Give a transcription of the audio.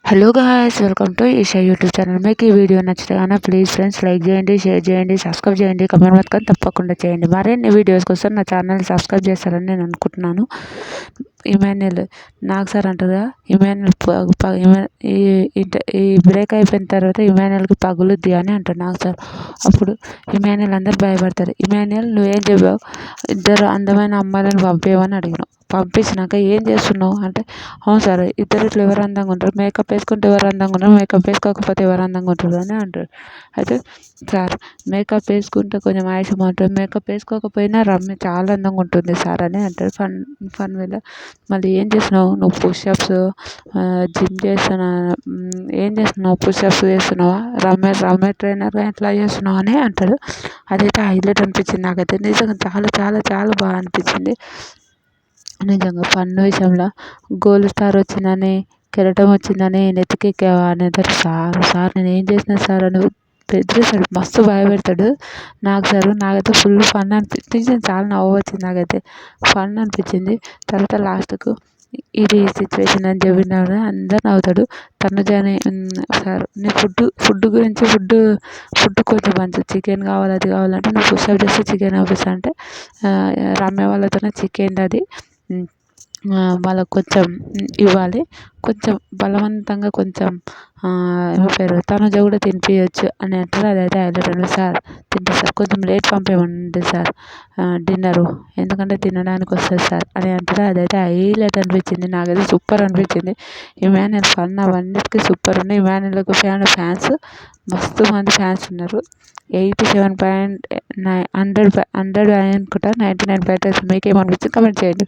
Hello guys, welcome to Eesha YouTube channel. మీకు ఈ video నచ్చితే కనుక ప్లీజ్ ఫ్రెండ్స్ లైక్ చేయండి, షేర్ చేయండి, సబ్స్క్రైబ్ చేయండి, కమెంట్ మాత్రం తప్పకుండా చేయండి. మరిన్ని వీడియోస్ కోసం నా ఛానల్ సబ్స్క్రైబ్ చేస్తారని నేను అనుకుంటున్నాను. ఇమాన్యుయల్ నాగ్ సార్ అంటారు, ఈ బ్రేక్ అయిపోయిన తర్వాత ఇమాన్యుయల్కి పగులుద్ది అని అంటారు నాగ్ సార్. అప్పుడు ఇమాన్యుయల్ అందరు భయపడతారు. ఇమాన్యుయల్ నువ్వేం చెప్పావు, ఇద్దరు అందమైన అమ్మాయిలను పంపేవని అడిగినావు. పంపించినాక ఏం చేస్తున్నావు అంటే, అవును సార్ ఇద్దరిట్లో ఎవరు అందంగా ఉంటారు, మేకప్ వేసుకుంటే ఎవరు అందంగా ఉంటారు, మేకప్ వేసుకోకపోతే ఎవరు అందంగా ఉంటారు అని అంటారు. అయితే సార్ మేకప్ వేసుకుంటే కొంచెం ఆయుషం ఉంటుంది, మేకప్ వేసుకోకపోయినా రమ్య చాలా అందంగా ఉంటుంది సార్ అని అంటారు ఫన్ వేలో. మళ్ళీ ఏం చేస్తున్నావు నువ్వు, పుషప్స్ జిమ్ చేస్తున్నా, ఏం చేస్తున్నావు, పుషప్స్ చేస్తున్నావా, రమ్య ట్రైనర్గా ఎట్లా చేస్తున్నావు అని అంటారు. అదైతే హైలైట్ అనిపించింది నాకైతే, నిజంగా చాలా చాలా చాలా బాగా అనిపించింది. నిజంగా ఫన్ విషయంలో గోల్డ్ స్టార్ వచ్చిందని, కెరటం వచ్చిందని నెత్తికెక్కావా అనేది, సార్ నేను ఏం చేసిన సార్ అని బెదిరిస్తాడు, మస్తు భయపెడతాడు నాగ్ సార్. నాకైతే ఫుల్ ఫన్ అనిపించింది, చాలా నవ్వు వచ్చింది, నాకైతే ఫన్ అనిపించింది. తర్వాత లాస్ట్కు ఇది సిచ్యువేషన్ అని చెప్పిన అందరు నవ్వుతాడు. తనుజని సార్ నీ ఫుడ్ గురించి ఫుడ్ కొంచెం మంచి చికెన్ కావాలి, అది కావాలంటే నువ్వు పుషప్ చేస్తే చికెన్ పంపిస్తా అంటే, రమ్య వాళ్ళతోనే చికెన్ అది వాళ్ళకు కొంచెం ఇవ్వాలి, కొంచెం బలవంతంగా కొంచెం ఏమో పేరు తనుజ కూడా తినిపించచ్చు అని అంటారు. అదైతే హైలైట్ అండి. సార్ తినిపిస్తారు, కొంచెం లేట్ పంపించమండి సార్ డిన్నరు, ఎందుకంటే తినడానికి వస్తుంది సార్ అని అంటారు. అదైతే హైలైట్ అనిపించింది, నాకైతే సూపర్ అనిపించింది. ఇమాన్యుయల్ ఫన్ అవన్నిటికీ సూపర్ ఉంది. ఇమాన్యుయల్కి ఫ్యాన్స్ మస్తు మంది ఫ్యాన్స్ ఉన్నారు. 87.9 100 అనుకుంటా 99.9. మీకేమనిపించింది కమెంట్ చేయండి.